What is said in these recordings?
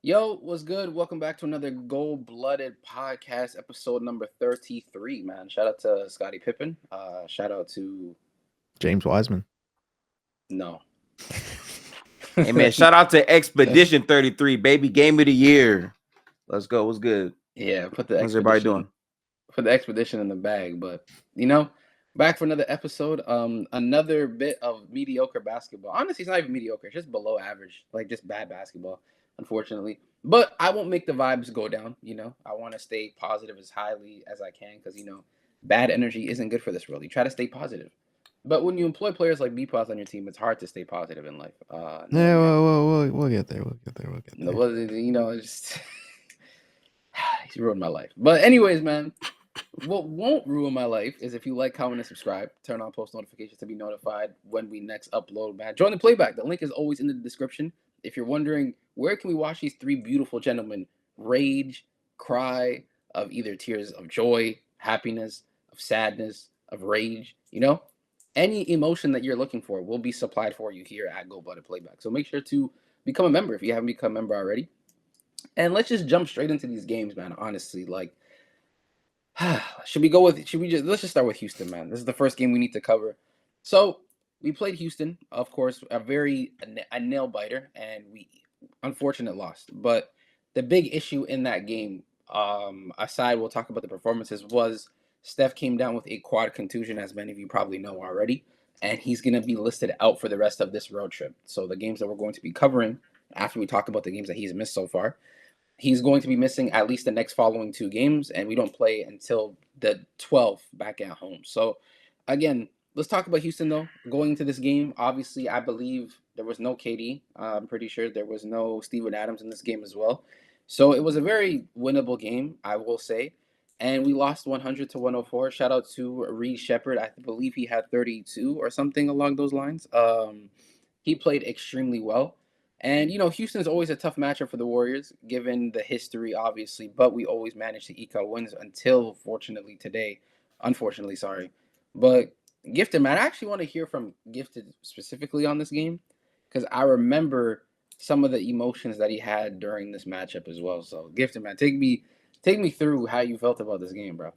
Yo, what's good? Welcome back to another Gold-Blooded podcast, episode number 33, man. Shout out to Scottie Pippen. Shout out to James Wiseman. no. Hey man, shout out to Expedition 33, baby. Game of the year. Let's go. What's good? Yeah, How's everybody doing? put the expedition in the bag, but back for another episode. Another bit of mediocre basketball. Honestly, it's not even mediocre, it's just below average, like just bad basketball, unfortunately. But I won't make the vibes go down, I want to stay positive as highly as I can because bad energy isn't good for this world. You try to stay positive. But when you employ players like Podz on your team, it's hard to stay positive in life. Yeah, we'll get there. We'll get there. It's he's ruined my life. But anyways, man, what won't ruin my life is if you like, comment, and subscribe. Turn on post notifications to be notified when we next upload, man. Join the playback. The link is always in the description. If you're wondering where can we watch these three beautiful gentlemen rage, cry of either tears of joy, happiness, of sadness, of rage, any emotion that you're looking for will be supplied for you here at Goldblooded Playback. So make sure to become a member if you haven't become a member already. And let's just jump straight into these games, man. Honestly, like, let's just start with Houston, man. This is the first game we need to cover. So we played Houston, of course, a nail biter, and we unfortunate lost. But the big issue in that game, aside, we'll talk about the performances, was Steph came down with a quad contusion, as many of you probably know already, and he's going to be listed out for the rest of this road trip. So the games that we're going to be covering after we talk about the games that he's missed so far, he's going to be missing at least the next following two games, and we don't play until the 12th back at home. So again, let's talk about Houston, though. Going into this game, obviously, I believe there was no KD. I'm pretty sure there was no Steven Adams in this game as well. So it was a very winnable game, I will say. And we lost 100 to 104. Shout out to Reed Shepard. I believe he had 32 or something along those lines. He played extremely well. And, Houston's always a tough matchup for the Warriors, given the history, obviously. But we always manage to eke out wins until, unfortunately, sorry. But Gifted, man, I actually want to hear from Gifted specifically on this game because I remember some of the emotions that he had during this matchup as well. So, Gifted, man, take me through how you felt about this game, bro.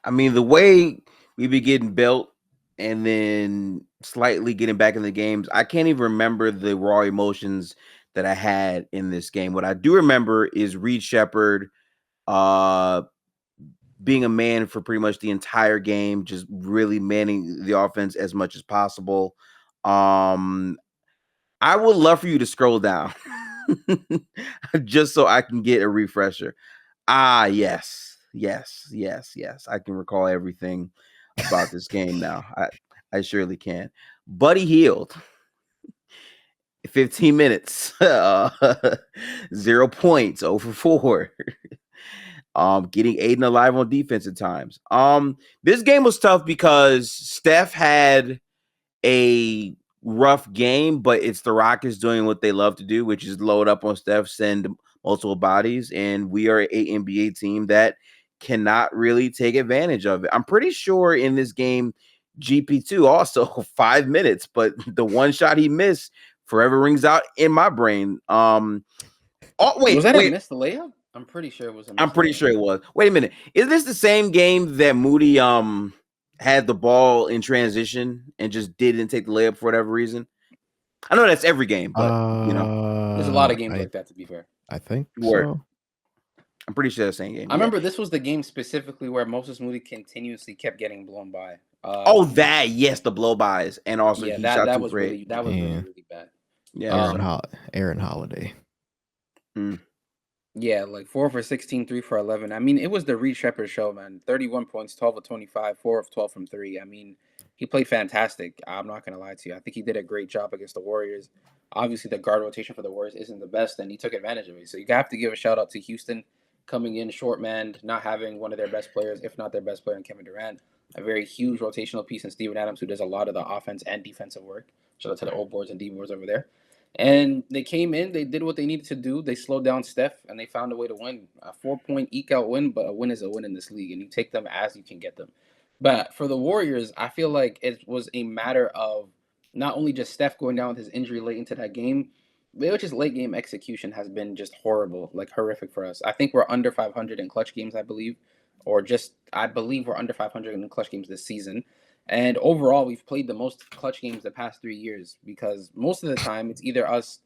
I mean, the way we be getting built and then slightly getting back in the games, I can't even remember the raw emotions that I had in this game. What I do remember is Reed Shepard being a man for pretty much the entire game, just really manning the offense as much as possible. I would love for you to scroll down just so I can get a refresher. Yes. I can recall everything about this game now. I surely can. Buddy Hield, 15 minutes, 0 points, 0 for 4. Getting Aiden alive on defense at times. This game was tough because Steph had a rough game, but it's the Rockets doing what they love to do, which is load up on Steph, send multiple bodies, and we are an NBA team that cannot really take advantage of it. I'm pretty sure in this game, GP2 also 5 minutes, but the one shot he missed forever rings out in my brain. Was that a missed layup? I'm pretty sure it was a missed I'm pretty sure it was. Wait a minute. Is this the same game that Moody had the ball in transition and just didn't take the layup for whatever reason? I know that's every game, but there's a lot of games like that, to be fair. I think so. I'm pretty sure that's the same game. I remember this was the game specifically where Moses Moody continuously kept getting blown by. The blow-bys. And also he shot that too was great. really bad. Yeah. Aaron Holiday. Yeah, like 4 for 16, 3 for 11. I mean, it was the Reed Shepard show, man. 31 points, 12 of 25, 4 of 12 from 3. I mean, he played fantastic. I'm not going to lie to you. I think he did a great job against the Warriors. Obviously, the guard rotation for the Warriors isn't the best, and he took advantage of it. So you have to give a shout-out to Houston coming in short-manned, not having one of their best players, if not their best player in Kevin Durant. A very huge rotational piece in Steven Adams, who does a lot of the offense and defensive work. Shout out to the old boards and D boards over there. And they came in, they did what they needed to do. They slowed down Steph, and they found a way to win. A 4-point eke-out win, but a win is a win in this league, and you take them as you can get them. But for the Warriors, I feel like it was a matter of not only just Steph going down with his injury late into that game, Just late game execution has been just horrible, like horrific for us. I think we're under 500 in clutch games, I believe, or just I believe we're under 500 in clutch games this season. And overall, we've played the most clutch games the past 3 years because most of the time it's either us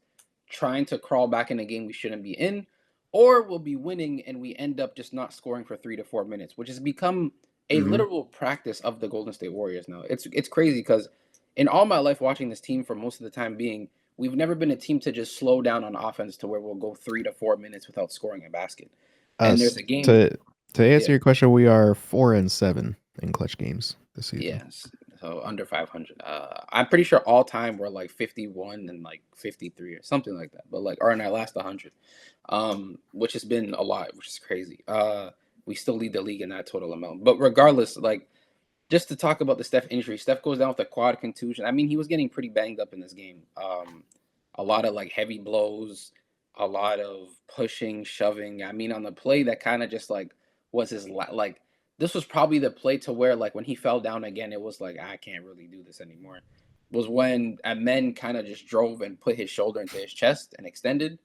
trying to crawl back in a game we shouldn't be in, or we'll be winning and we end up just not scoring for 3 to 4 minutes, which has become a literal practice of the Golden State Warriors now. It's crazy because in all my life watching this team for most of the time being, we've never been a team to just slow down on offense to where we'll go 3 to 4 minutes without scoring a basket. And there's a game to answer Yeah. your question, we are 4-7 in clutch games this season. Yes. So under 500. I'm pretty sure all time we're like 51 and like 53 or something like that. But like, or in our last 100, which has been a lot, which is crazy. We still lead the league in that total amount. But regardless, like, just to talk about the Steph injury, Steph goes down with a quad contusion. I mean, he was getting pretty banged up in this game. A lot of like heavy blows, a lot of pushing, shoving. I mean, on the play that kind of just like was his like this was probably the play to where like when he fell down again, it was like I can't really do this anymore. Was when Amen kind of just drove and put his shoulder into his chest and extended,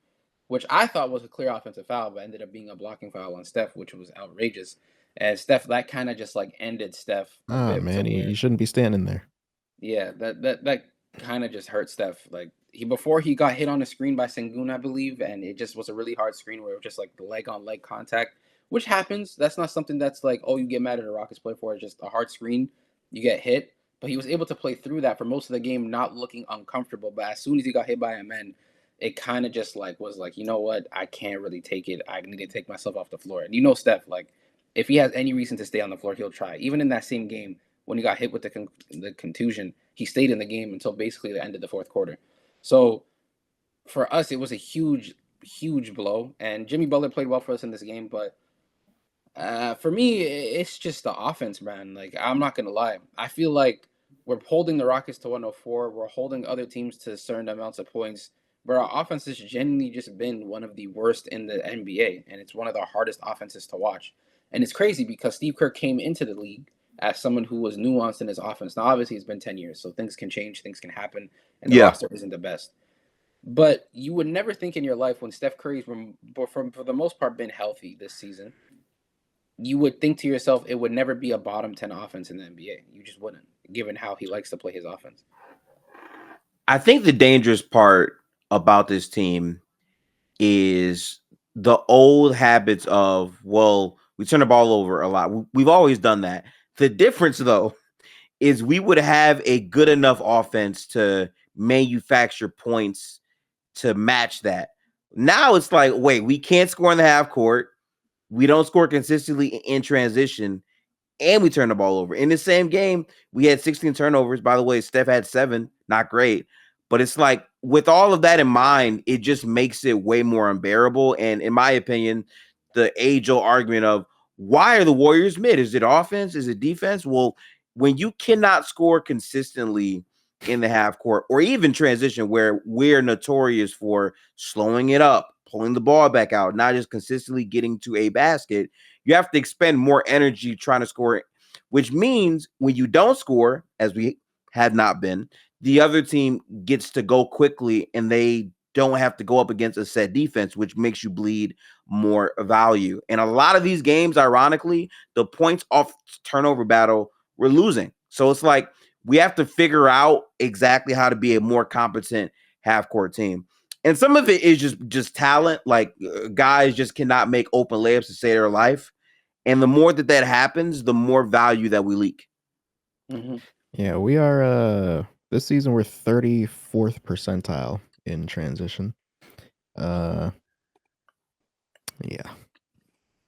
which I thought was a clear offensive foul, but ended up being a blocking foul on Steph, which was outrageous. And Steph, that kind of just like ended Steph. Oh man, you shouldn't be standing there. Yeah, that kind of just hurt Steph. Like before he got hit on the screen by Sengun, I believe, and it just was a really hard screen where it was just like the leg on leg contact, which happens. That's not something that's like, oh, you get mad at a Rockets play for. It's just a hard screen, you get hit. But he was able to play through that for most of the game, not looking uncomfortable. But as soon as he got hit by a man, it kind of just like was like, you know what, I can't really take it. I need to take myself off the floor. And Steph, like if he has any reason to stay on the floor, he'll try. Even in that same game when he got hit with the contusion, he stayed in the game until basically the end of the fourth quarter. So for us, it was a huge, huge blow. And Jimmy Butler played well for us in this game, but for me, it's just the offense, man. Like I'm not gonna lie, I feel like we're holding the Rockets to 104. We're holding other teams to certain amounts of points. But our offense has genuinely just been one of the worst in the NBA, and it's one of the hardest offenses to watch. And it's crazy because Steve Kerr came into the league as someone who was nuanced in his offense. Now, obviously, it's been 10 years, so things can change, things can happen, and the roster isn't the best. But you would never think in your life when Steph Curry's, for the most part, been healthy this season, you would think to yourself it would never be a bottom 10 offense in the NBA. You just wouldn't, given how he likes to play his offense. I think the dangerous part about this team is the old habits of, well, we turn the ball over a lot. We've always done that. The difference, though, is we would have a good enough offense to manufacture points to match that. Now it's like, wait, we can't score in the half court. We don't score consistently in transition, and we turn the ball over. In the same game, we had 16 turnovers. By the way, Steph had 7. Not great. But it's like, with all of that in mind, it just makes it way more unbearable. And in my opinion, the age-old argument of, why are the Warriors mid? Is it offense? Is it defense? Well, when you cannot score consistently in the half court or even transition, where we're notorious for slowing it up, pulling the ball back out, not just consistently getting to a basket, you have to expend more energy trying to score, which means when you don't score, as we have not been, the other team gets to go quickly and they don't have to go up against a set defense, which makes you bleed more value. And a lot of these games, ironically, the points off turnover battle, we're losing. So it's like we have to figure out exactly how to be a more competent half-court team. And some of it is just talent. Like guys just cannot make open layups to save their life. And the more that happens, the more value that we leak. Mm-hmm. Yeah, we are this season we're 34th percentile in transition. Yeah.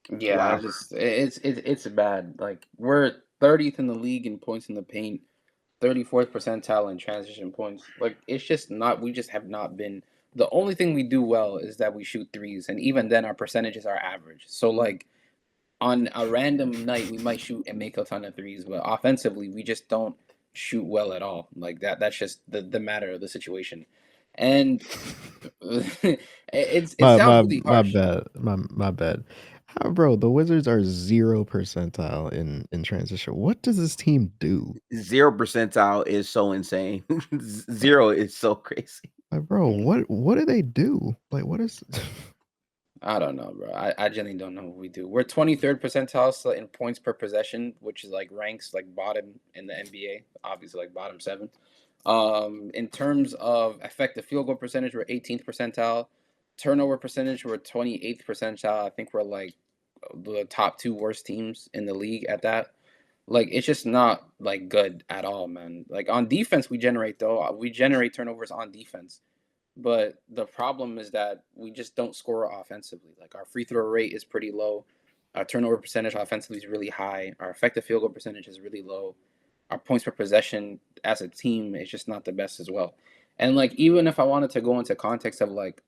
Wow. It's bad. Like we're 30th in the league in points in the paint, 34th percentile in transition points. Like it's just not. We just have not been. The only thing we do well is that we shoot threes, and even then our percentages are average. So like on a random night we might shoot and make a ton of threes, but offensively we just don't shoot well at all. Like that's just the matter of the situation. And it sounds really harsh. My bad. Bro, the Wizards are 0 percentile in transition. What does this team do? 0 percentile is so insane. 0 is so crazy. Like, bro, what do they do? Like, what is? I don't know, bro. I genuinely don't know what we do. We're 23rd percentile so in points per possession, which is like ranks like bottom in the NBA, obviously like bottom 7. In terms of effective field goal percentage, we're 18th percentile. Turnover percentage, we're 28th percentile. I think we're like the top 2 worst teams in the league at that. Like it's just not like good at all, man. Like on defense, we generate turnovers on defense. But the problem is that we just don't score offensively. Like our free throw rate is pretty low. Our turnover percentage offensively is really high. Our effective field goal percentage is really low. Our points per possession as a team is just not the best as well. And like even if I wanted to go into context of like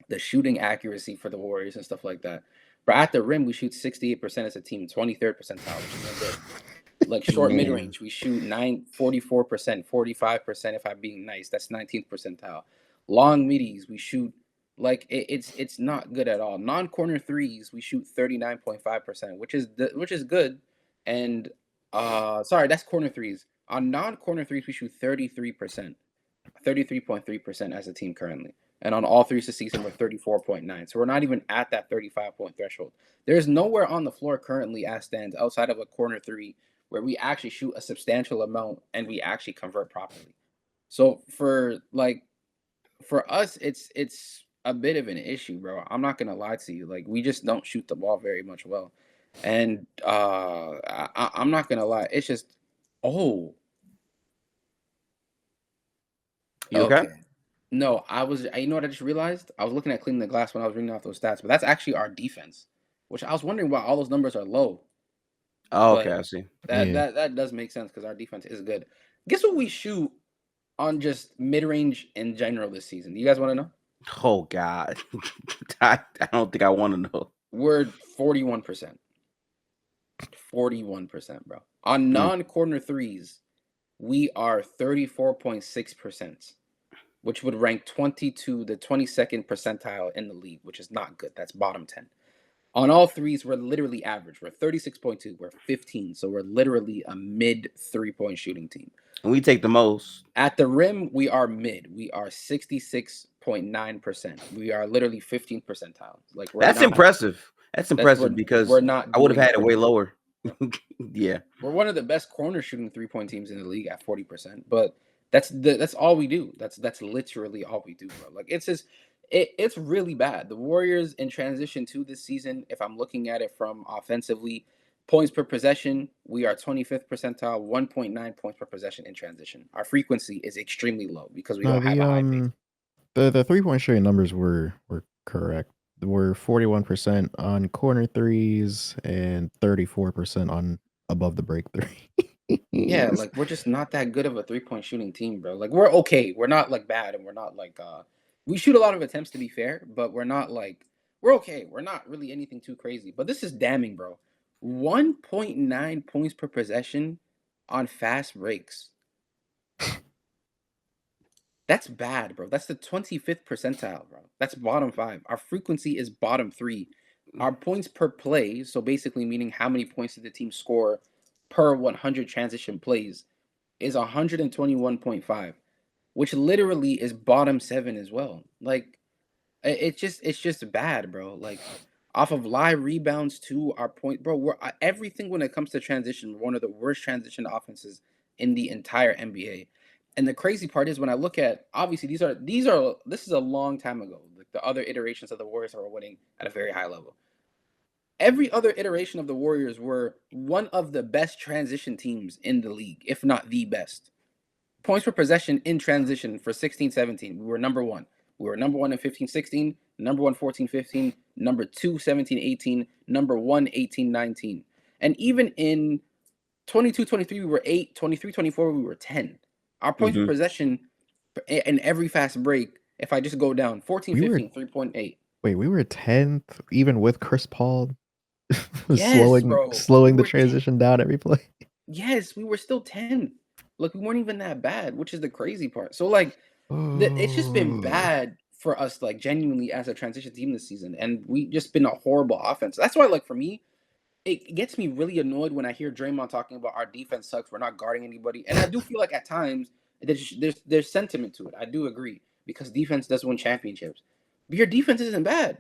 the shooting accuracy for the Warriors and stuff like that, but at the rim we shoot 68% as a team, 23rd percentile, which is no good. Like short mid range, we shoot 44%, 45%. If I'm being nice, that's 19th percentile. Long middies, we shoot like it's not good at all. Non corner threes, we shoot 39.5%, which is good. And sorry, that's corner threes. On non corner threes, we shoot 33%, 33.3% as a team currently. And on all threes this season, we're 34.9. So we're not even at that 35-point threshold. There's nowhere on the floor currently as stands outside of a corner three where we actually shoot a substantial amount and we actually convert properly. So for us, it's a bit of an issue, bro. I'm not gonna lie to you. Like we just don't shoot the ball very much well. And I'm not gonna lie, it's just You okay. okay? No, you know what I just realized? I was looking at cleaning the glass when I was reading off those stats, but that's actually our defense, which I was wondering why all those numbers are low. Oh, But okay, I see. that does make sense because our defense is good. Guess what we shoot on just mid-range in general this season? Do you guys want to know? Oh God, I don't think I want to know. We're 41%. 41%, bro. On non-corner threes, we are 34.6%, which would rank the 22nd percentile in the league, which is not good. That's bottom 10. On all threes, we're literally average. We're 36.2. We're 15. So we're literally a mid 3-point shooting team. And we take the most. At the rim, we are mid. We are 66.9%. We are literally 15th percentile. Like that's impressive. That's impressive because we're not. I would have had it way lower. Yeah, we're one of the best corner shooting 3-point teams in the league at 40%. But that's all we do. That's literally all we do, bro. Like it's just. It's really bad. The Warriors in transition to this season, if I'm looking at it from offensively, points per possession, we are 25th percentile, 1.9 points per possession in transition. Our frequency is extremely low because we don't have a high pace. The 3-point shooting numbers were correct. We're 41% on corner threes and 34% on above the break three. Yeah, like we're just not that good of a 3-point shooting team, bro. Like we're okay. We're not like bad, and we're not like we shoot a lot of attempts to be fair, but we're okay. We're not really anything too crazy. But this is damning, bro. 1.9 points per possession on fast breaks. That's bad, bro. That's the 25th percentile, bro. That's bottom 5. Our frequency is bottom 3. Our points per play, so basically meaning how many points did the team score per 100 transition plays, is 121.5. Which literally is bottom 7 as well. Like, it's just bad, bro. Like, off of live rebounds to our point, bro. We're everything when it comes to transition. We're one of the worst transition offenses in the entire NBA. And the crazy part is when I look at obviously this is a long time ago. Like the other iterations of the Warriors are winning at a very high level. Every other iteration of the Warriors were one of the best transition teams in the league, if not the best. Points per possession in transition for 16-17. We were number 1. We were number 1 in 15-16, number 1 14-15, number 2 17-18, number 1 18-19. And even in 22-23 we were 8, 23-24 we were 10. Our points per possession in every fast break, if I just go down 14-15, 3.8. Wait, we were 10th even with Chris Paul yes, slowing the transition down every play. Yes, we were still 10th. Look, we weren't even that bad, which is the crazy part. So, like, it's just been bad for us, like, genuinely as a transition team this season. And we just been a horrible offense. That's why, like, for me, it gets me really annoyed when I hear Draymond talking about our defense sucks. We're not guarding anybody. And I do feel like at times there's sentiment to it. I do agree. because defense does win championships. But your defense isn't bad.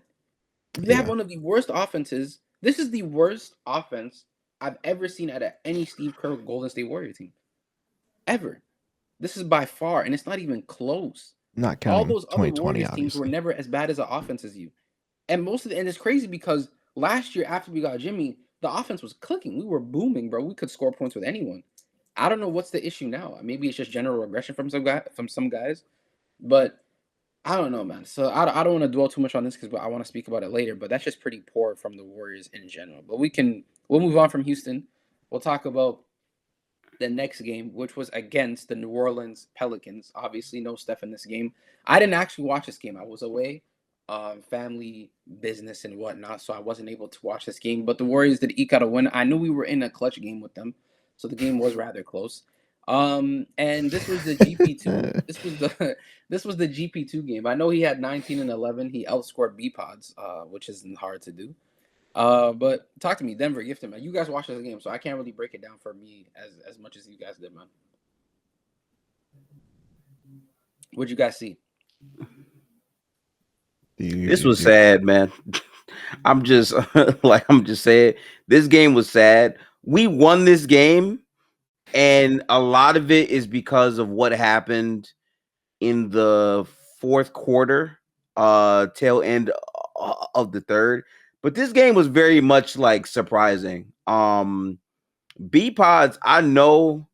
You have one of the worst offenses. This is the worst offense I've ever seen out of any Steve Kerr Golden State Warrior team. Ever. This is by far, and it's not even close. Not All counting those other 2020, Warriors teams were obviously. never as bad as an offense as you. And it's crazy because last year after we got Jimmy, the offense was clicking. We were booming, bro. We could score points with anyone. I don't know what's the issue now. Maybe it's just general regression from some guys, but I don't know, man. So I don't want to dwell too much on this because I want to speak about it later. But that's just pretty poor from the Warriors in general. But we'll move on from Houston. We'll talk about the next game, which was against the New Orleans Pelicans. Obviously, no Steph in this game. I didn't actually watch this game. I was away, family business and whatnot, so I wasn't able to watch this game. But the Warriors did eke out a win. I knew we were in a clutch game with them, so the game was rather close. And this was the GP2. This was the GP2 game. I know he had 19 and 11. He outscored Podz, which isn't hard to do. But talk to me, Denver, Gifted, man. You guys watched this game, so I can't really break it down for me as much as you guys did, man. What'd you guys see? This was sad, man. I'm just saying, this game was sad. We won this game, and a lot of it is because of what happened in the fourth quarter, tail end of the third. But this game was very much like surprising. Podz, I know,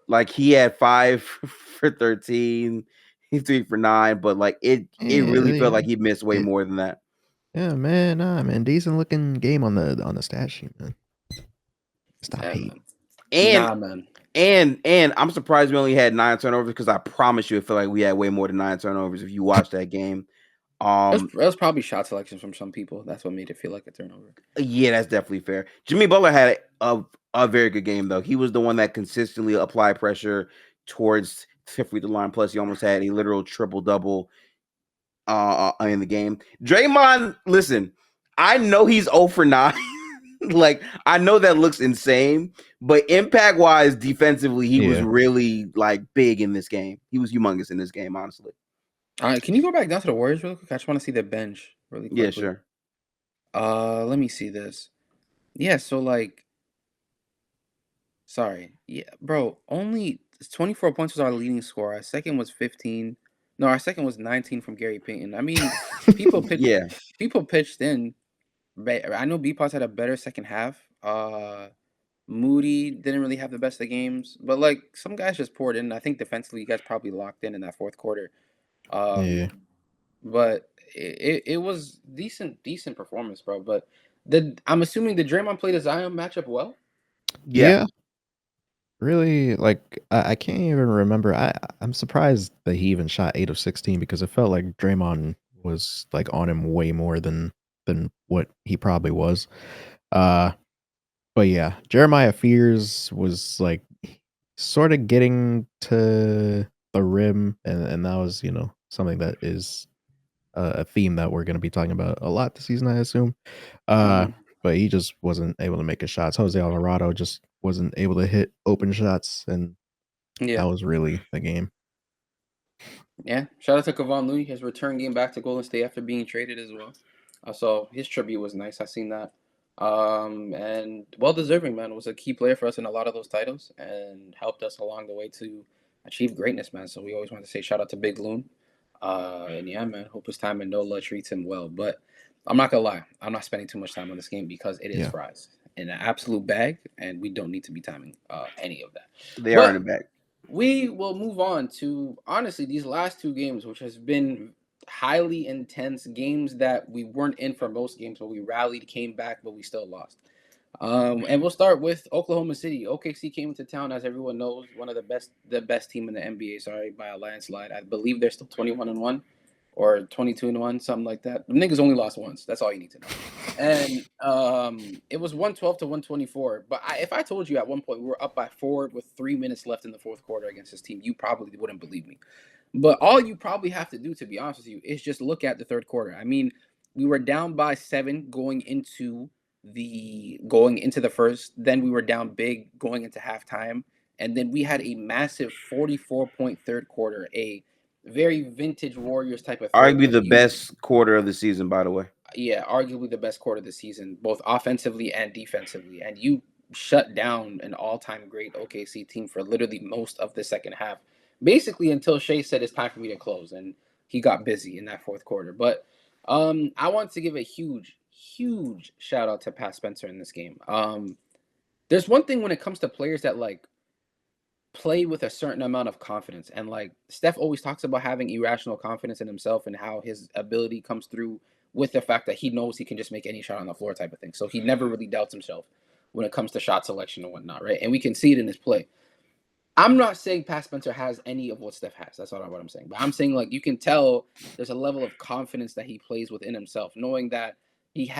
like he had 5 for 13, he's 3 for 9, but like it really felt like he missed way more than that. Yeah, man, man, decent looking game on the stat sheet, man. Stop hating. Man. And I'm surprised we only had 9 turnovers because I promise you, I feel like we had way more than 9 turnovers if you watch that game. It was probably shot selection from some people. That's what made it feel like a turnover. Yeah, that's definitely fair. Jimmy Butler had a very good game, though. He was the one that consistently applied pressure towards the free throw line. Plus, he almost had a literal triple-double in the game. Draymond, listen, I know he's 0 for 9. Like, I know that looks insane, but impact-wise, defensively, he was really, like, big in this game. He was humongous in this game, honestly. All right, can you go back down to the Warriors real quick? I just want to see the bench really quickly. Yeah, sure. Let me see this. Yeah, so like, sorry, yeah, bro. Only 24 points was our leading scorer. Our second was 15. No, our second was 19 from Gary Payton. I mean, people pitched in. I know Podz had a better second half. Moody didn't really have the best of games, but like some guys just poured in. I think defensively, you guys probably locked in that fourth quarter. But it was decent performance, bro. But I'm assuming the Draymond played the Zion matchup well. Yeah. Really, like I can't even remember. I'm surprised that he even shot 8 of 16 because it felt like Draymond was like on him way more than what he probably was. But yeah, Jeremiah Fears was like sort of getting to the rim, and that was, something that is a theme that we're going to be talking about a lot this season, I assume. But he just wasn't able to make his shots. Jose Alvarado just wasn't able to hit open shots, and that was really the game. Yeah, shout out to Kevon Looney, his return game back to Golden State after being traded as well. So his tribute was nice. I seen that. And well deserving, man. Was a key player for us in a lot of those titles and helped us along the way to achieve greatness, man. So we always want to say shout out to Big Loon. And yeah, man, hope his time in NOLA treats him well. But I'm not gonna lie, I'm not spending too much time on this game because it is fries in an absolute bag, and we don't need to be timing any of that. They are in a bag. We will move on to honestly these last 2 games, which has been highly intense games that we weren't in for most games, but we rallied, came back, but we still lost. And we'll start with Oklahoma City. OKC came into town, as everyone knows, one of the best team in the NBA. Sorry, by a landslide. I believe they're still 21-1 or 22-1, something like that. The niggas only lost once. That's all you need to know. And it was 112 to 124. But if I told you at one point we were up by 4 with 3 minutes left in the fourth quarter against this team, you probably wouldn't believe me. But all you probably have to do, to be honest with you, is just look at the third quarter. I mean, we were down by 7 going into the first. Then we were down big going into halftime, and then we had a massive 44-point third quarter, a very vintage Warriors type of thing. Arguably the best quarter of the season, by the way. Yeah, arguably the best quarter of the season, both offensively and defensively. And you shut down an all-time great OKC team for literally most of the second half, basically until Shea said it's time for me to close, and he got busy in that fourth quarter. But I want to give a huge shout out to Pat Spencer in this game. There's one thing when it comes to players that like play with a certain amount of confidence, and like Steph always talks about having irrational confidence in himself and how his ability comes through with the fact that he knows he can just make any shot on the floor type of thing. So he never really doubts himself when it comes to shot selection and whatnot, right? And we can see it in his play. I'm not saying Pat Spencer has any of what Steph has. That's not what I'm saying. But I'm saying like you can tell there's a level of confidence that he plays within himself, knowing that he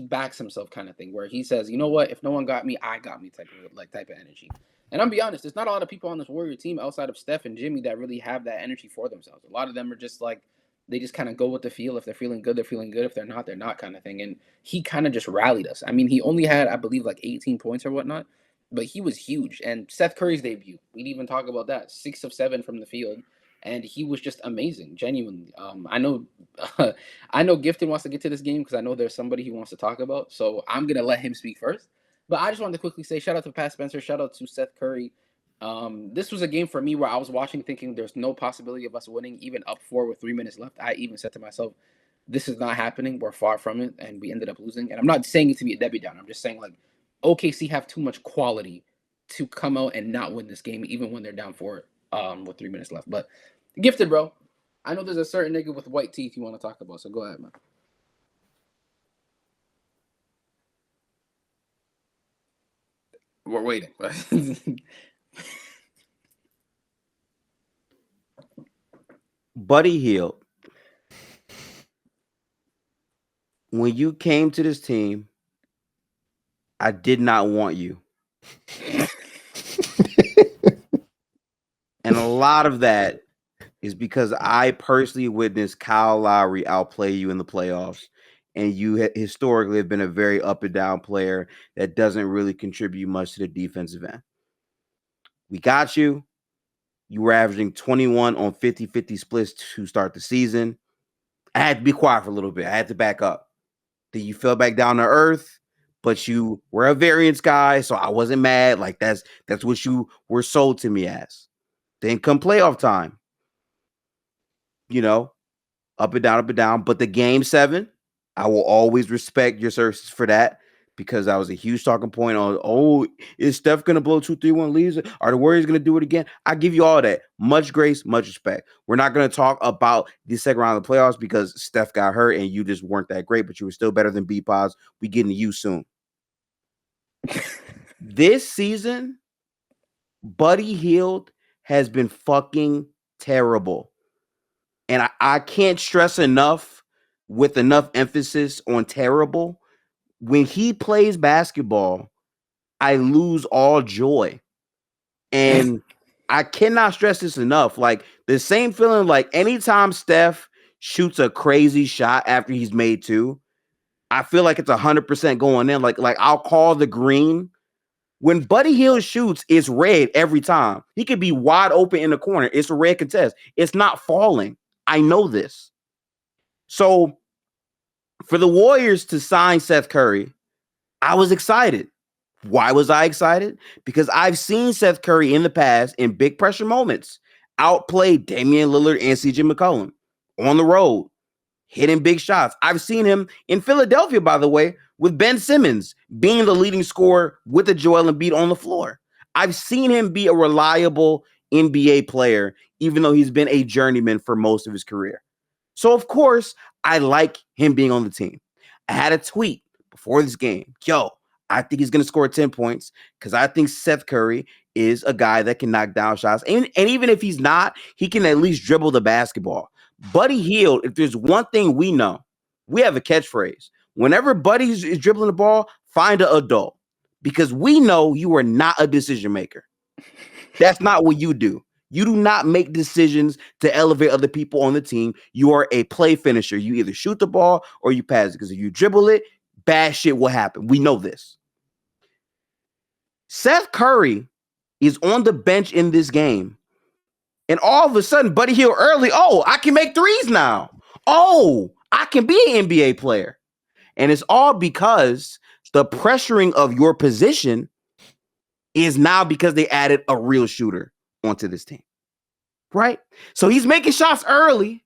backs himself kind of thing, where he says, you know what, if no one got me, I got me type of energy. And I'll be honest, there's not a lot of people on this Warrior team outside of Steph and Jimmy that really have that energy for themselves. A lot of them are just like, they just kind of go with the feel. If they're feeling good, they're feeling good. If they're not kind of thing. And he kind of just rallied us. I mean, he only had, I believe, like 18 points or whatnot, but he was huge. And Seth Curry's debut, we'd even talk about that. 6 of 7 from the field. And he was just amazing, genuinely. I know Gifted wants to get to this game because I know there's somebody he wants to talk about. So I'm going to let him speak first. But I just wanted to quickly say shout out to Pat Spencer. Shout out to Seth Curry. This was a game for me where I was watching thinking there's no possibility of us winning, even up 4 with 3 minutes left. I even said to myself, this is not happening. We're far from it. And we ended up losing. And I'm not saying it to be a Debbie Downer. I'm just saying like OKC have too much quality to come out and not win this game, even when they're down 4 with 3 minutes left. But Gifted, bro. I know there's a certain nigga with white teeth you want to talk about. So go ahead, man. We're waiting. Buddy Hield, when you came to this team, I did not want you. And a lot of that is because I personally witnessed Kyle Lowry outplay you in the playoffs. And you historically have been a very up and down player that doesn't really contribute much to the defensive end. We got you. You were averaging 21 on 50-50 splits to start the season. I had to be quiet for a little bit. I had to back up. Then you fell back down to earth, but you were a variance guy, so I wasn't mad. Like that's what you were sold to me as. Then come playoff time, up and down. But the game 7, I will always respect your services for that because that was a huge talking point on, is Steph going to blow 2-3-1 leads? Are the Warriors going to do it again? I give you all that. Much grace, much respect. We're not going to talk about the second round of the playoffs because Steph got hurt and you just weren't that great, but you were still better than Podz. We getting to you soon. This season, Buddy Hield has been fucking terrible. And I can't stress enough with enough emphasis on terrible. When he plays basketball, I lose all joy. And I cannot stress this enough. Like the same feeling, like anytime Steph shoots a crazy shot after he's made 2, I feel like it's 100% going in. Like I'll call the green. When Buddy Hield shoots, it's red every time. He could be wide open in the corner. It's a red contest. It's not falling. I know this. So for the Warriors to sign Seth Curry, I was excited. Why was I excited? Because I've seen Seth Curry in the past in big pressure moments outplay Damian Lillard and CJ McCollum on the road, hitting big shots. I've seen him in Philadelphia, by the way, with Ben Simmons being the leading scorer with the Joel Embiid on the floor. I've seen him be a reliable NBA player, even though he's been a journeyman for most of his career. So, of course, I like him being on the team. I had a tweet before this game. I think he's going to score 10 points because I think Seth Curry is a guy that can knock down shots. And even if he's not, he can at least dribble the basketball. Buddy Hield, if there's one thing we know, we have a catchphrase. Whenever Buddy is dribbling the ball, find an adult because we know you are not a decision maker. That's not what you do. You do not make decisions to elevate other people on the team. You are a play finisher. You either shoot the ball or you pass it because if you dribble it, bad shit will happen. We know this. Seth Curry is on the bench in this game, And all of a sudden, Buddy Hield early, oh, I can make threes now. Oh, I can be an NBA player. And it's all because the pressuring of your position is now because they added a real shooter onto this team. Right? So he's making shots early.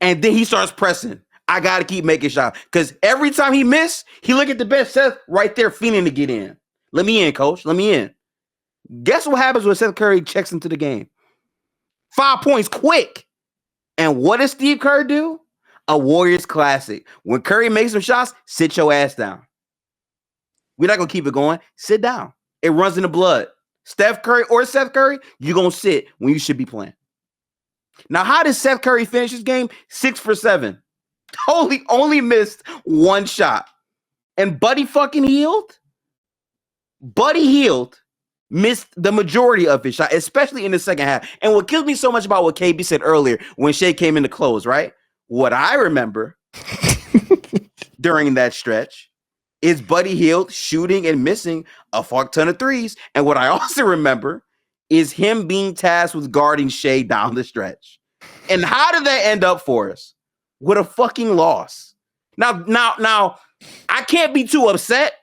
And then he starts pressing. I got to keep making shots. Because every time he missed, he look at the bench, Seth right there feeling to get in. Let me in, coach. Let me in. Guess what happens when Seth Curry checks into the game? 5 points quick. And what does Steve Kerr do? A Warriors classic. When Curry makes some shots, sit your ass down. We're not going to keep it going. Sit down. It runs in the blood. Steph Curry or Seth Curry, you're going to sit when you should be playing. Now, how did Seth Curry finish his game? 6 for 7. Only missed one shot. And Buddy Hield missed the majority of his shot, especially in the second half. And what kills me so much about what KB said earlier when Shea came in to close, right? What I remember during that stretch is Buddy Hield shooting and missing a fuck ton of threes. And what I also remember is him being tasked with guarding Shea down the stretch. And how did that end up for us? With a fucking loss. Now, I can't be too upset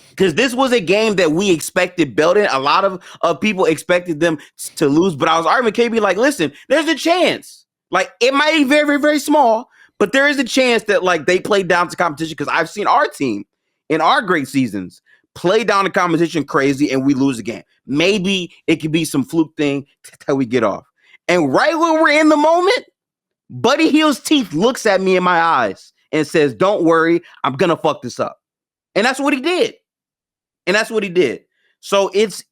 because this was a game that we expected Belden. A lot of people expected them to lose, but I was arguing with KB like, listen, there's a chance. Like, it might be very, very, very small, but there is a chance that like they play down to competition because I've seen our team in our great seasons play down to competition crazy and we lose a game. Maybe it could be some fluke thing that we get off. And right when we're in the moment, Buddy Hield's teeth looks at me in my eyes and says, don't worry, I'm going to fuck this up. And that's what he did. So it's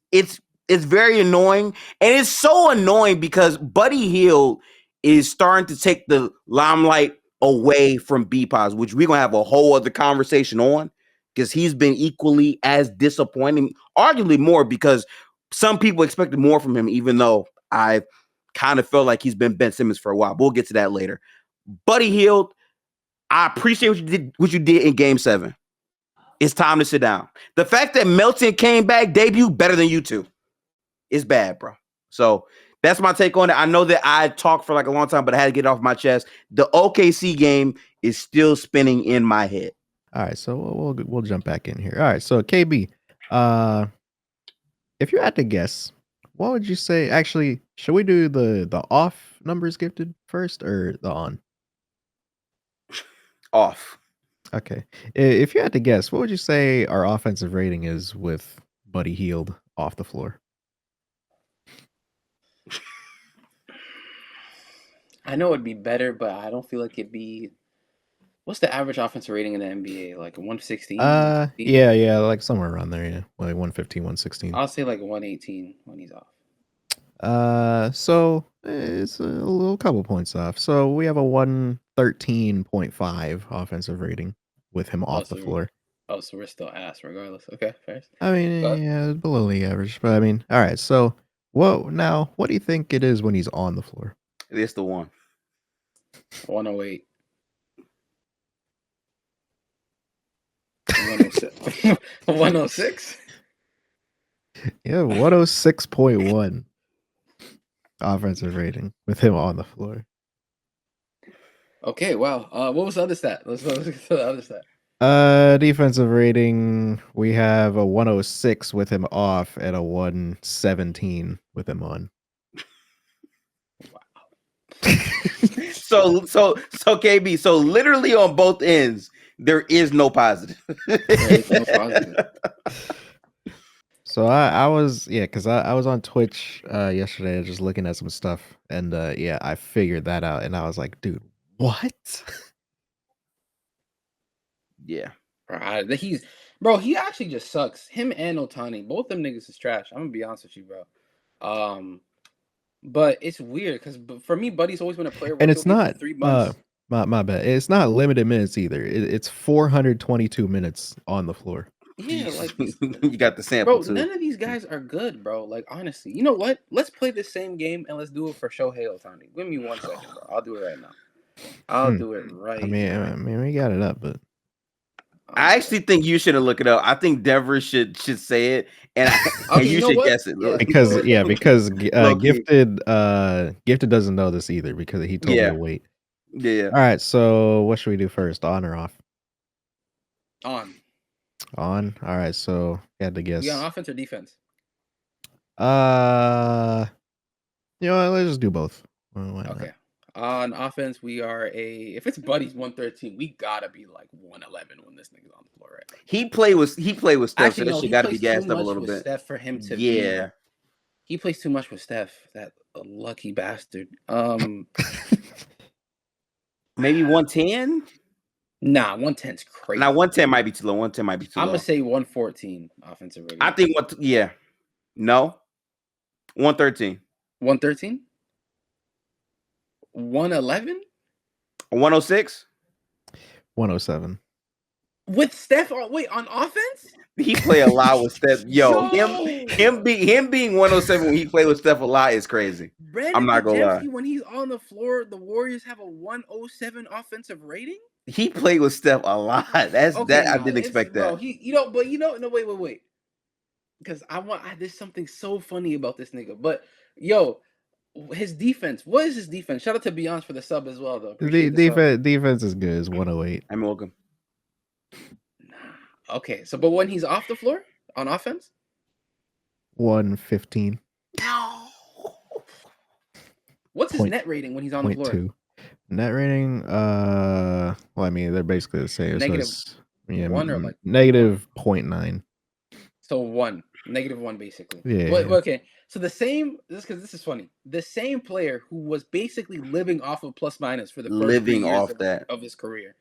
very annoying. And it's so annoying because Buddy Hield is starting to take the limelight away from Podz, which we're going to have a whole other conversation on because he's been equally as disappointing, arguably more because some people expected more from him, even though I kind of felt like he's been Ben Simmons for a while. But we'll get to that later. Buddy Hield, I appreciate what you did in Game 7. It's time to sit down. The fact that Melton came back, debut better than you two is bad, bro. So that's my take on it. I know that I talked for like a long time, but I had to get it off my chest. The OKC game is still spinning in my head. All right, so we'll jump back in here. All right, so KB, if you had to guess, what would you say? Actually, should we do the off numbers gifted first or the on? Off. Okay. If you had to guess, what would you say our offensive rating is with Buddy Hield off the floor? I know it'd be better, but I don't feel like it'd be. What's the average offensive rating in the NBA? Like 116? Yeah, like somewhere around there, yeah. Like 115, 116. I'll say like 118 when he's off. So it's a little couple points off. So we have a 113.5 offensive rating with him off the floor. Oh, so we're still ass regardless. Okay, fair. I mean, yeah, below the average. But I mean, all right. So what do you think it is when he's on the floor? It's the one. 108. 106. 106? Yeah, 106.1 offensive rating with him on the floor. Okay, wow. What was the other stat? Let's get to the other stat. Defensive rating, we have a 106 with him off and a 117 with him on. Wow. so KB, so literally on both ends, there is no positive. There is no positive. So I was because I was on Twitch yesterday just looking at some stuff and I figured that out and I was like, dude, what? Yeah. He actually just sucks. Him and Otani, both them niggas is trash. I'm gonna be honest with you, bro. But it's weird because for me, Buddy's always been a player. And it's not 3 months. My bad. It's not limited minutes either. It's 422 minutes on the floor. Yeah, like you got the sample bro. too. None of these guys are good, bro. Like honestly, you know what? Let's play this same game and let's do it for Shohei Ohtani. Give me 1 second, bro. I'll do it right now. I'll do it right. I mean, we got it up, but I actually think you shouldn't look it up. I think Denver should say it, and you should guess it. Yeah. because Low-key. Gifted doesn't know this either because he told me to wait. Yeah. All right, so what should we do first, on or off? On. On. All right, so you had to guess. We on offense or defense? Let's just do both. Why not? Okay. On offense, we are if it's Buddy's 113, we gotta be like 111 when this nigga's on the floor right now. He played with Steph, Actually, so no, that he shit got to plays be gassed too up a much little with bit. Steph for him to Yeah. He plays too much with Steph. That lucky bastard. Maybe 110. Nah, 110's crazy. Now 110 might be too low. 110 might be too low. I'm gonna say 114 offensive rating. I think no, 113, 113, 111, 106. 107. with Steph. Wait, on offense? He play a lot with Steph. Him being 107 when he played with Steph a lot is crazy. I'm not gonna lie. When he's on the floor, the Warriors have a 107 offensive rating. He played with Steph a lot. I didn't expect that. Bro, no, wait. Because there's something so funny about this nigga. But his defense. What is his defense? Shout out to Beyonce for the sub as well, though. Defense is good. It's 108. I'm welcome. Okay, so but when he's off the floor on offense, 115. What's his net rating when he's on the floor? 2. Net rating, well, I mean, they're basically the same. Negative so one or like negative 0.9. So -1, basically. Yeah. Okay. So the same. This is funny. The same player who was basically living off of plus minus for the first 3 years of his career.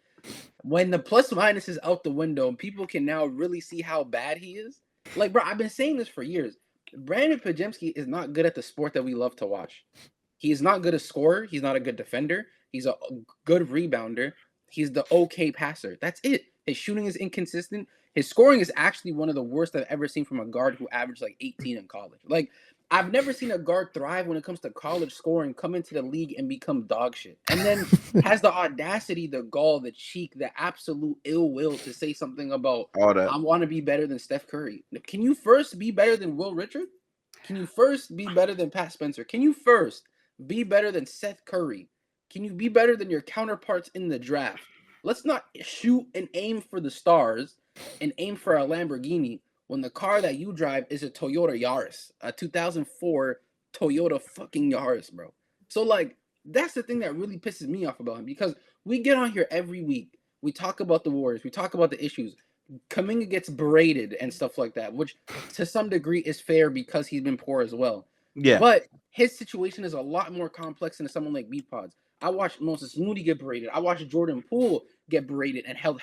When the plus minus is out the window and people can now really see how bad he is. Like, bro, I've been saying this for years. Brandon Podziemski is not good at the sport that we love to watch. He is not good a scorer. He's not a good defender. He's a good rebounder. He's the okay passer. That's it. His shooting is inconsistent. His scoring is actually one of the worst I've ever seen from a guard who averaged like 18 in college. Like, I've never seen a guard thrive when it comes to college scoring, come into the league and become dog shit. And then has the audacity, the gall, the cheek, the absolute ill will to say something about, I want to be better than Steph Curry. Can you first be better than Will Richard? Can you first be better than Pat Spencer? Can you first be better than Seth Curry? Can you be better than your counterparts in the draft? Let's not shoot and aim for the stars and aim for a Lamborghini when the car that you drive is a Toyota Yaris, a 2004 Toyota fucking Yaris, bro. So, like, that's the thing that really pisses me off about him, because we get on here every week. We talk about the Warriors. We talk about the issues. Kuminga gets berated and stuff like that, which to some degree is fair because he's been poor as well. Yeah. But his situation is a lot more complex than someone like Podz. I watched Moses Moody get berated. I watched Jordan Poole get berated and held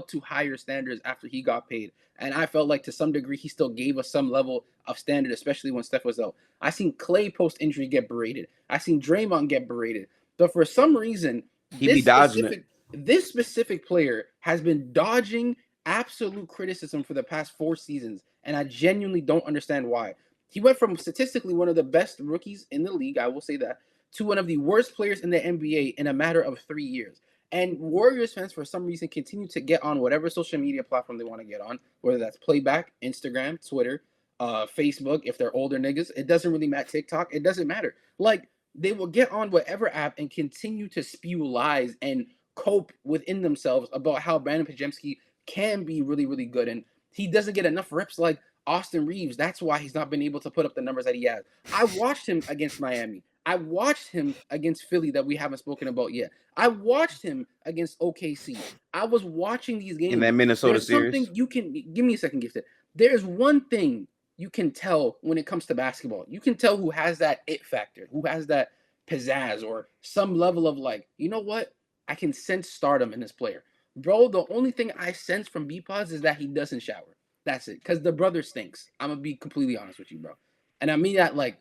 to higher standards after he got paid. And I felt like to some degree he still gave us some level of standard, especially when Steph was out. I seen Clay post-injury get berated. I seen Draymond get berated. But for some reason, this specific player has been dodging absolute criticism for the past 4 seasons, and I genuinely don't understand why. He went from statistically one of the best rookies in the league, I will say that, to one of the worst players in the NBA in a matter of 3 years. And Warriors fans, for some reason, continue to get on whatever social media platform they want to get on, whether that's Playback, Instagram, Twitter, Facebook, if they're older niggas. It doesn't really matter. TikTok, it doesn't matter. Like, they will get on whatever app and continue to spew lies and cope within themselves about how Brandon Podziemski can be really, really good. And he doesn't get enough reps like Austin Reeves. That's why he's not been able to put up the numbers that he has. I watched him against Miami. I watched him against Philly that we haven't spoken about yet. I watched him against OKC. I was watching these games. In that Minnesota series. Something you can give me a second, Gifted. There's one thing you can tell when it comes to basketball. You can tell who has that it factor, who has that pizzazz or some level of like, you know what? I can sense stardom in this player. Bro, the only thing I sense from Podz is that he doesn't shower. That's it. Because the brother stinks. I'm going to be completely honest with you, bro. And I mean that like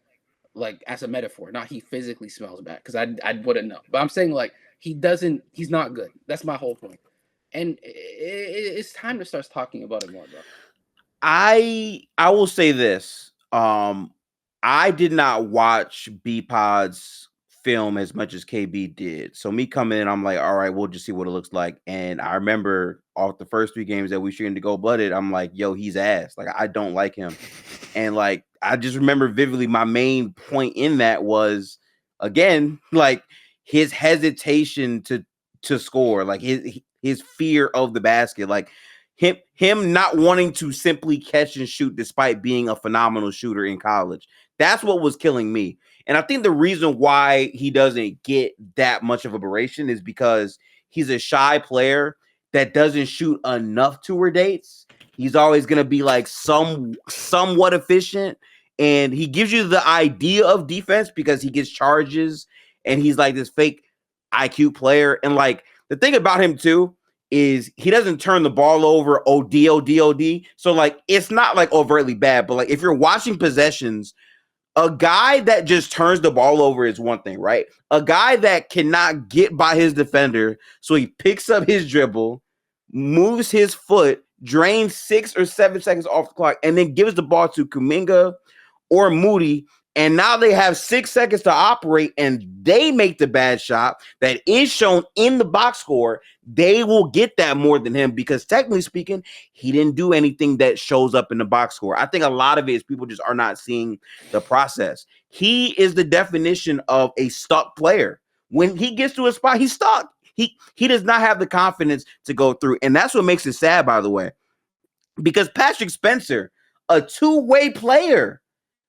as a metaphor, not he physically smells bad, because I wouldn't know. But I'm saying like he's not good. That's my whole point. And it's time to start talking about it more, bro. I will say this. I did not watch Podz film as much as KB did. So me coming in, I'm like, all right, we'll just see what it looks like. And I remember off the first 3 games that we streamed to Goldblooded, I'm like, yo, he's ass. Like, I don't like him. And like, I just remember vividly my main point in that was, again, like his hesitation to score, like his fear of the basket, like him not wanting to simply catch and shoot despite being a phenomenal shooter in college. That's what was killing me. And I think the reason why he doesn't get that much of a beration is because he's a shy player that doesn't shoot enough tour dates. He's always going to be like somewhat efficient, and he gives you the idea of defense because he gets charges and he's like this fake IQ player. And like the thing about him too is he doesn't turn the ball over OD. So like it's not like overtly bad, but like if you're watching possessions, a guy that just turns the ball over is one thing, right? A guy that cannot get by his defender, so he picks up his dribble, moves his foot, drains 6 or 7 seconds off the clock, and then gives the ball to Kuminga or Moody. And now they have 6 seconds to operate, and they make the bad shot that is shown in the box score. They will get that more than him because technically speaking, he didn't do anything that shows up in the box score. I think a lot of it is people just are not seeing the process. He is the definition of a stuck player. When he gets to a spot, he's stuck. He does not have the confidence to go through. And that's what makes it sad, by the way, because Patrick Spencer, a two-way player,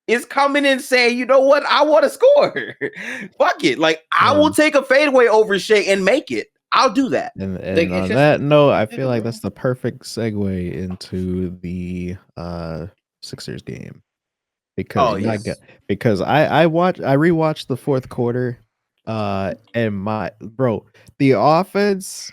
is coming in saying, you know what, I want to score. Fuck it. Like, I will take a fadeaway over Shea and make it. I'll do that. And Like, on it's that just- note, I feel like that's the perfect segue into the Sixers game. Because because I rewatched the fourth quarter, and the offense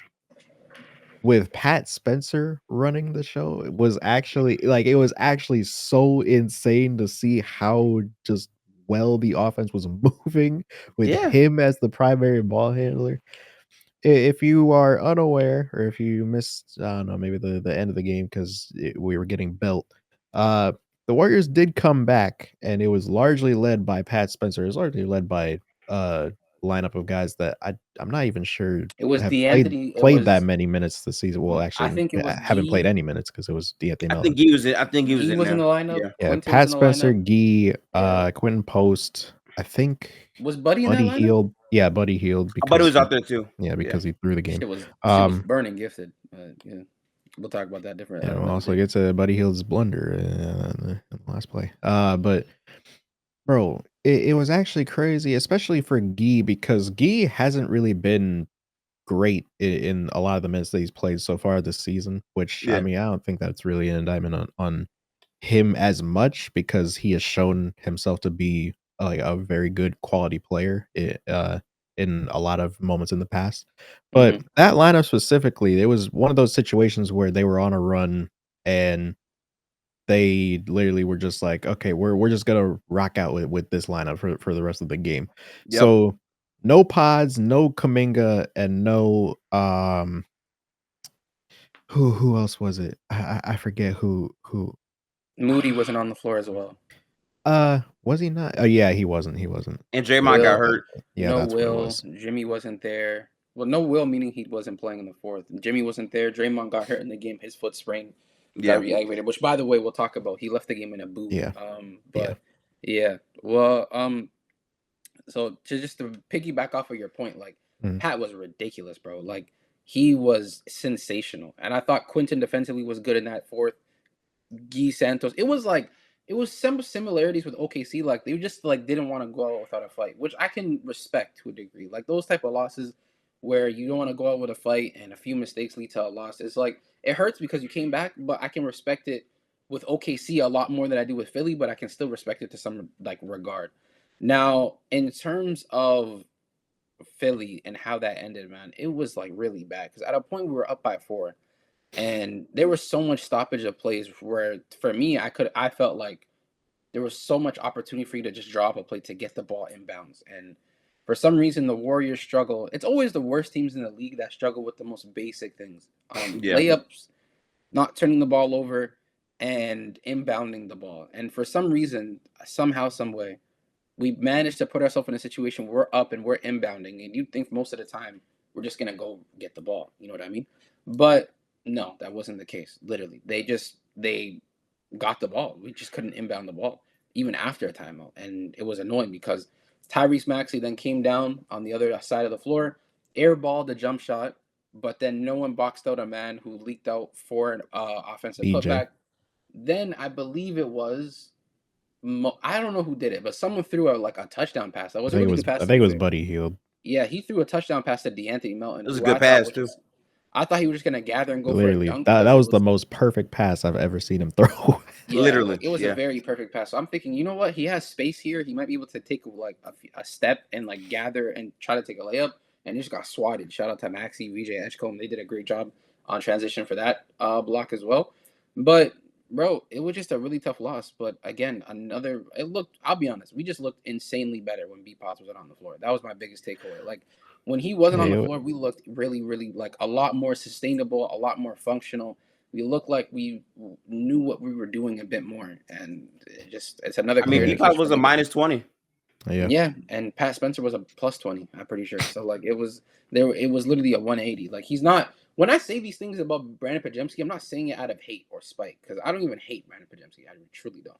with Pat Spencer running the show was actually it was actually so insane to see how just well the offense was moving with him as the primary ball handler. If you are unaware, or if you missed, I don't know, maybe the end of the game because we were getting belt, the Warriors did come back, and it was largely led by Pat Spencer. It was largely led by lineup of guys that I'm not even sure it was have D'Anthony. played that many minutes this season. Well, actually, I think it was haven't played Guy. any minutes because it was D'Anthony. I think he was in. I think he was Guy in was there. in the lineup. Yeah. Quentin Pat was in the Spencer, lineup. Guy, Quentin Post. I think Was Buddy in that lineup? Hield. Yeah, Buddy Hield. Buddy was out there too. Yeah, because he threw the game. Shit was burning gifted. Yeah. We'll talk about that different. Yeah, we'll also get to Buddy Hield's blunder in the last play. But bro, it was actually crazy, especially for Guy, because Guy hasn't really been great in a lot of the minutes that he's played so far this season. Which I mean, I don't think that's really an indictment on him as much, because he has shown himself to be like a very good quality player in a lot of moments in the past. But that lineup specifically, it was one of those situations where they were on a run and they literally were just like, okay, we're just gonna rock out with this lineup for the rest of the game. So no Podz, no Kuminga, and no who else was it? I forget who. Moody wasn't on the floor as well. Was he not? Oh yeah, he wasn't. And Draymond got hurt. Yeah, no that's Will. what it was. Jimmy wasn't there. Well, no Will, meaning he wasn't playing in the fourth. Jimmy wasn't there. Draymond got hurt in the game. His foot sprained. Got reactivated. Which, by the way, we'll talk about. He left the game in a boot. Yeah. Well, so just to piggyback off of your point, like Pat was ridiculous, bro. Like he was sensational, and I thought Quentin defensively was good in that fourth. Guy Santos, it was some similarities with OKC. Like they just didn't want to go out without a fight, which I can respect to a degree. Like those type of losses where you don't want to go out with a fight and a few mistakes lead to a loss. It's like it hurts because you came back, but I can respect it with OKC a lot more than I do with Philly. But I can still respect it to some regard. Now, in terms of Philly and how that ended, man, it was really bad because at a point we were up by 4. And there was so much stoppage of plays where, for me, I felt like there was so much opportunity for you to just drop a play to get the ball inbounds. And for some reason, the Warriors struggle. It's always the worst teams in the league that struggle with the most basic things. Layups, not turning the ball over, and inbounding the ball. And for some reason, somehow, some way, we managed to put ourselves in a situation where we're up and we're inbounding, and you'd think most of the time we're just gonna go get the ball. You know what I mean? But no, that wasn't the case. Literally, they got the ball. We just couldn't inbound the ball even after a timeout, and it was annoying because Tyrese Maxey then came down on the other side of the floor, airballed the jump shot, but then no one boxed out a man who leaked out for an offensive BJ. putback. Then I believe it was I don't know who did it, but someone threw a touchdown pass. That was a really good pass. I think it was Buddy Hield. Yeah, he threw a touchdown pass to DeAnthony Melton. It was a good pass too. I thought he was just gonna gather and go Literally, for a dunk. that was the most perfect pass I've ever seen him throw. Yeah, Literally, it was a very perfect pass. So I'm thinking, you know what? He has space here. He might be able to take a step and gather and try to take a layup. And he just got swatted. Shout out to Maxey, VJ Edgecombe. They did a great job on transition for that block as well. But bro, it was just a really tough loss. But again, I'll be honest, we just looked insanely better when Podz wasn't on the floor. That was my biggest takeaway. Like when he wasn't on the floor, we looked really, really a lot more sustainable, a lot more functional. We looked like we knew what we were doing a bit more, and it's another. I mean, Podz was a -20. Yeah, and Pat Spencer was a +20. I'm pretty sure. So it was literally a 180. Like he's not. When I say these things about Brandon Podziemski, I'm not saying it out of hate or spite because I don't even hate Brandon Podziemski. I truly don't.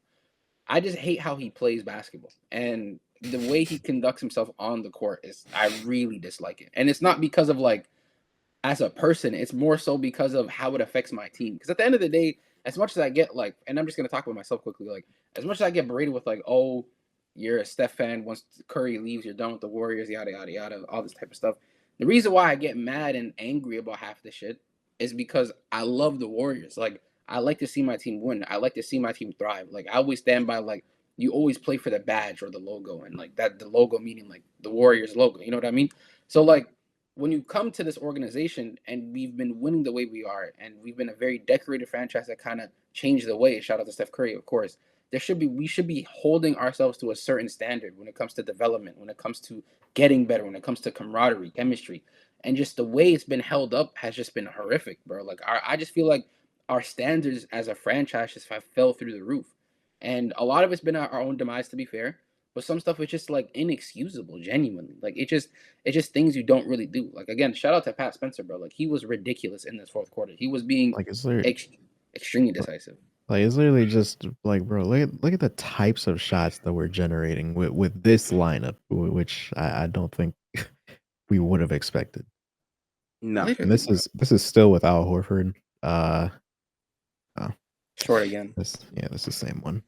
I just hate how he plays basketball and the way he conducts himself on the court I really dislike it. And it's not because of as a person, it's more so because of how it affects my team. Because at the end of the day, as much as I get and I'm just gonna talk about myself quickly, as much as I get berated with oh, you're a Steph fan, once Curry leaves, you're done with the Warriors, yada yada yada, all this type of stuff. The reason why I get mad and angry about half the shit is because I love the Warriors. I like to see my team win. I like to see my team thrive. I always stand by you always play for the badge or the logo, and the logo meaning the Warriors logo. You know what I mean? So when you come to this organization and we've been winning the way we are, and we've been a very decorated franchise that kind of changed the way. Shout out to Steph Curry, of course. We should be holding ourselves to a certain standard when it comes to development, when it comes to getting better, when it comes to camaraderie, chemistry, and just the way it's been held up has just been horrific, bro. I just feel like our standards as a franchise just fell through the roof, and a lot of it's been our own demise, to be fair. But some stuff is just inexcusable, genuinely. It's just things you don't really do. Again, shout out to Pat Spencer, bro. He was ridiculous in this fourth quarter. He was being extremely decisive. It's literally just bro, look at the types of shots that we're generating with this lineup, which I don't think we would have expected. No, and this is still with Al Horford. Short again. This is the same one.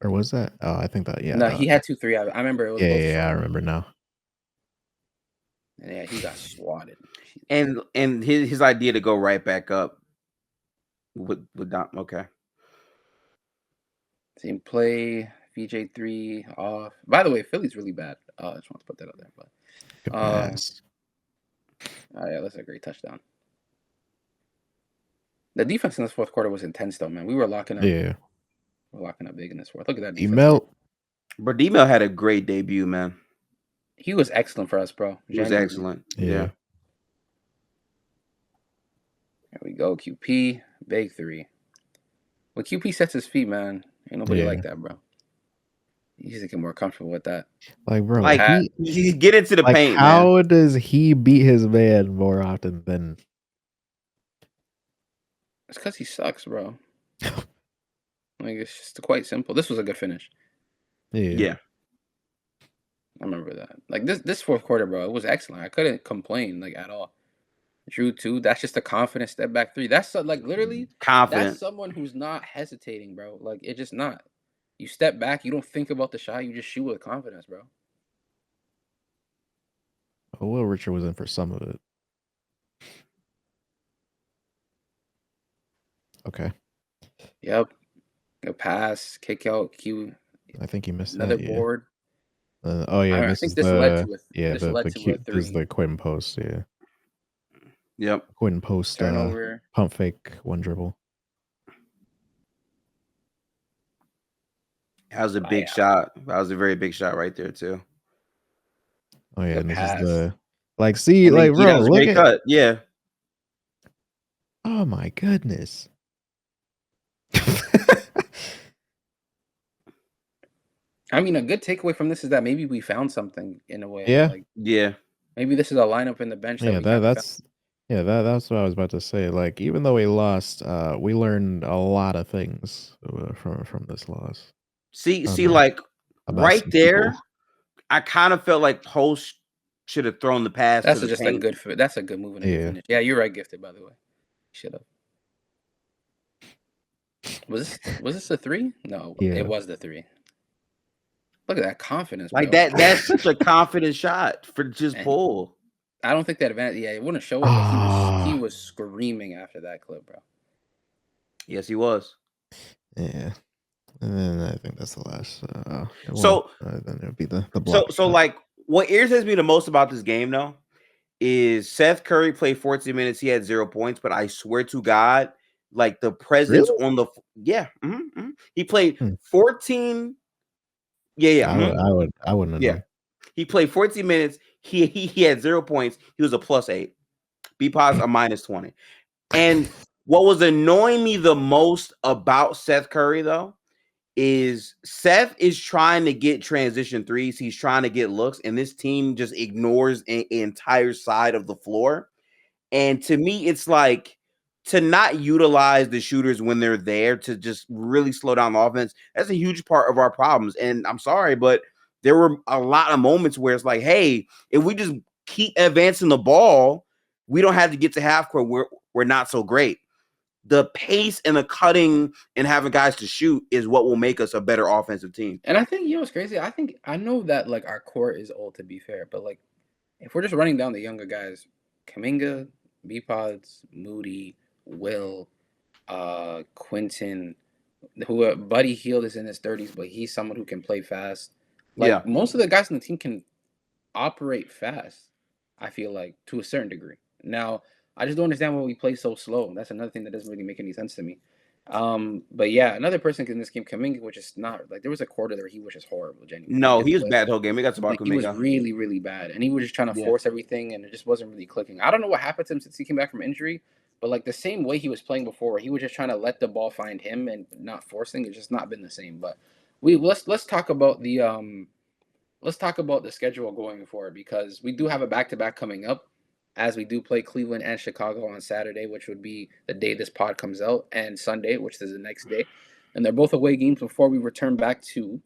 Or was that? Oh, I think that. Yeah. No, he had 2-3. I remember it was. Yeah, I remember now. Yeah, he got swatted. And his idea to go right back up would not okay. Same play, VJ3 off. By the way, Philly's really bad. I just want to put that out there. But good pass. Oh yeah, that's a great touchdown. The defense in this fourth quarter was intense, though, man. We were locking up. Yeah. We're locking up big in this fourth. Look at that defense. Bro, D-Mel had a great debut, man. He was excellent for us, bro. He was excellent. Yeah. There we go. QP, big three. When QP sets his feet, man, ain't nobody like that, bro. He's getting more comfortable with that. Bro, he get into the paint. How does he beat his man more often than? It's because he sucks, bro. It's just quite simple. This was a good finish. Yeah. I remember that. This fourth quarter, bro, it was excellent. I couldn't complain at all. Drew 2, that's just a confident step back 3. That's literally confident. That's someone who's not hesitating, bro. It's just not. You step back, you don't think about the shot, you just shoot with confidence, bro. Will Richard was in for some of it. Okay. Yep. A pass, kick out, Q. I think he missed another that, board. I think this led to this is the quit and post, yeah. Yep. Quit and post turnover. Pump fake, one dribble. That was a big shot. That was a very big shot right there too. Oh yeah, and this pass. is the bro, look at cut. Yeah. Oh my goodness. I mean, a good takeaway from this is that maybe we found something in a way. Yeah. Like Yeah. maybe this is a lineup in the bench that Yeah, we haven't found. that's what I was about to say. Like, even though we lost, we learned a lot of things from this loss. See, Um, like about right some there, people. I kind of felt like Post should have thrown the pass to That's the just paint. that's a good move and a good Yeah. finish. Yeah, you're right, Gifted, by the way. Should have. Was this a 3? No, Yeah. it was the 3. Look at that confidence, Like bro. that's such a confident shot for just And pull. I don't think that advantage. Yeah, it wouldn't show it, but he Ah. was screaming after that clip, bro. Yes, he was. Yeah. And then I think that's the last. So then it would be the block. so like what irritates me the most about this game though is Seth Curry played 14 minutes. He had 0 points, but I swear to God, like the presence Really? on the he played 14. Yeah. I wouldn't have Yeah. known. He played 14 minutes. He had 0 points. He was a +8. Podz a -20. And what was annoying me the most about Seth Curry though is Seth is trying to get transition threes. He's trying to get looks, and this team just ignores an entire side of the floor. And to me, it's like to not utilize the shooters when they're there to just really slow down the offense. That's a huge part of our problems. And I'm sorry, but there were a lot of moments where it's like, hey, if we just keep advancing the ball, we don't have to get to half court. We're not so great. The pace and the cutting and having guys to shoot is what will make us a better offensive team. And I think what's crazy. I know that like our core is old, to be fair, but like if we're just running down the younger guys, Kuminga, Podz, Moody, Will, Quentin, Buddy Hield is in his 30s, but he's someone who can play fast. Like most of the guys on the team can operate fast, I feel like, to a certain degree. Now, I just don't understand why we play so slow. That's another thing that doesn't really make any sense to me. But yeah, another person in this game, Kuminga, which is not like there was a quarter there he was just horrible, genuinely. No, he was bad the whole game. We got to Like, he was really, really bad, and he was just trying to force everything, and it just wasn't really clicking. I don't know what happened to him since he came back from injury, but like the same way he was playing before, where he was just trying to let the ball find him and not forcing. It's just not been the same. But let's talk about the schedule going forward, because we do have a back-to-back coming up, as we do play Cleveland and Chicago on Saturday, which would be the day this pod comes out, and Sunday, which is the next day. And they're both away games before we return back to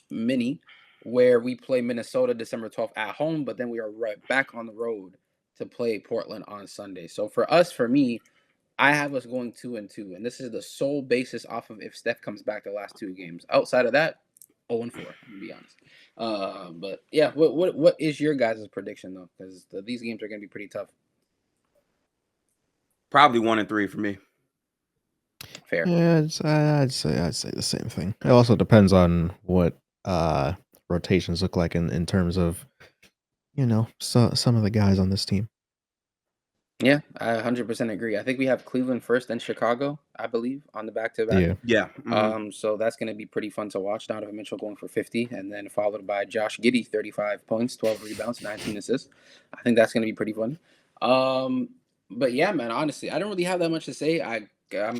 Mini, where we play Minnesota December 12th at home, but then we are right back on the road to play Portland on Sunday. So for me, I have us going 2-2, and this is the sole basis off of if Steph comes back the last 2 games. Outside of that, 0-4, I'm gonna be honest. But yeah, what is your guys' prediction though? Because these games are gonna be pretty tough. Probably 1-3 for me. Fair. Yeah, I'd say the same thing. It also depends on what rotations look like in terms of some of the guys on this team. Yeah, I 100% agree. I think we have Cleveland first, then Chicago, I believe, on the back-to-back. Yeah. So that's going to be pretty fun to watch. Donovan Mitchell going for 50, and then followed by Josh Giddey, 35 points, 12 rebounds, 19 assists. I think that's going to be pretty fun. But yeah, man, honestly, I don't really have that much to say. I'm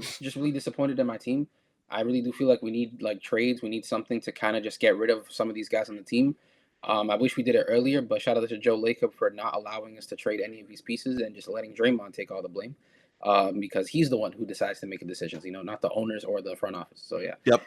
just really disappointed in my team. I really do feel like we need like trades. We need something to kind of just get rid of some of these guys on the team. I wish we did it earlier, but shout out to Joe Lacob for not allowing us to trade any of these pieces and just letting Draymond take all the blame, because he's the one who decides to make the decisions, not the owners or the front office. So yeah. Yep.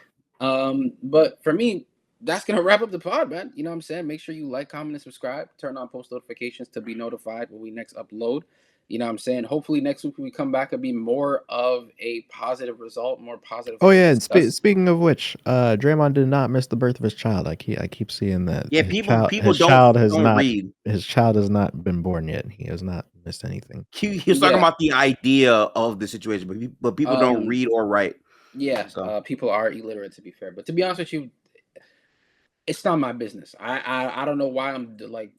But for me, that's gonna wrap up the pod, man. You know what I'm saying? Make sure you like, comment, and subscribe. Turn on post notifications to be notified when we next upload. You know what I'm saying? Hopefully next week when we come back, it'll be more of a positive result, more positive. Oh yeah, and speaking of which, Draymond did not miss the birth of his child. I keep seeing that. Yeah, his child has not been born yet. He has not missed anything. He was talking about the idea of the situation, but people don't read or write. Yeah, so. People are illiterate, to be fair. But to be honest with you, it's not my business. I don't know why I'm like.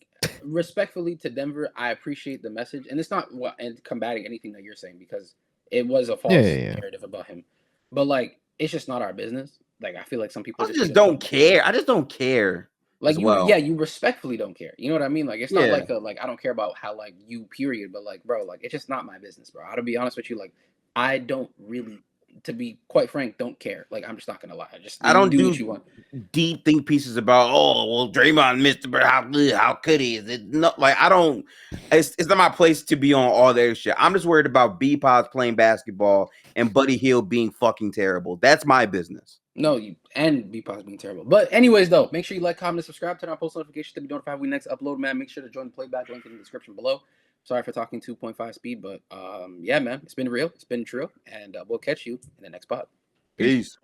Respectfully to Denver, I appreciate the message, and it's not and combating anything that you're saying, because it was a false narrative about him. But like, it's just not our business. Like, I feel like some people just don't care. I just don't care. Like you respectfully don't care. You know what I mean? Like, it's not like I don't care about how you period, but like, bro, like it's just not my business, bro. I'll be honest with you, like I don't really to be quite frank, don't care. Like, I'm just not gonna lie. I don't do what do you want. deep think pieces about, oh, well, Draymond missed it, but how good, how could he? Is it not like I don't? It's not my place to be on all their shit. I'm just worried about Podz playing basketball and Buddy Hield being fucking terrible. That's my business. No, you and Podz being terrible. But anyways, though, make sure you like, comment, and subscribe. Turn on post notifications to be notified when we next upload, man. Make sure to join the playback link in the description below. Sorry for talking 2.5 speed, but yeah, man, it's been real, it's been true, and we'll catch you in the next pod. Peace.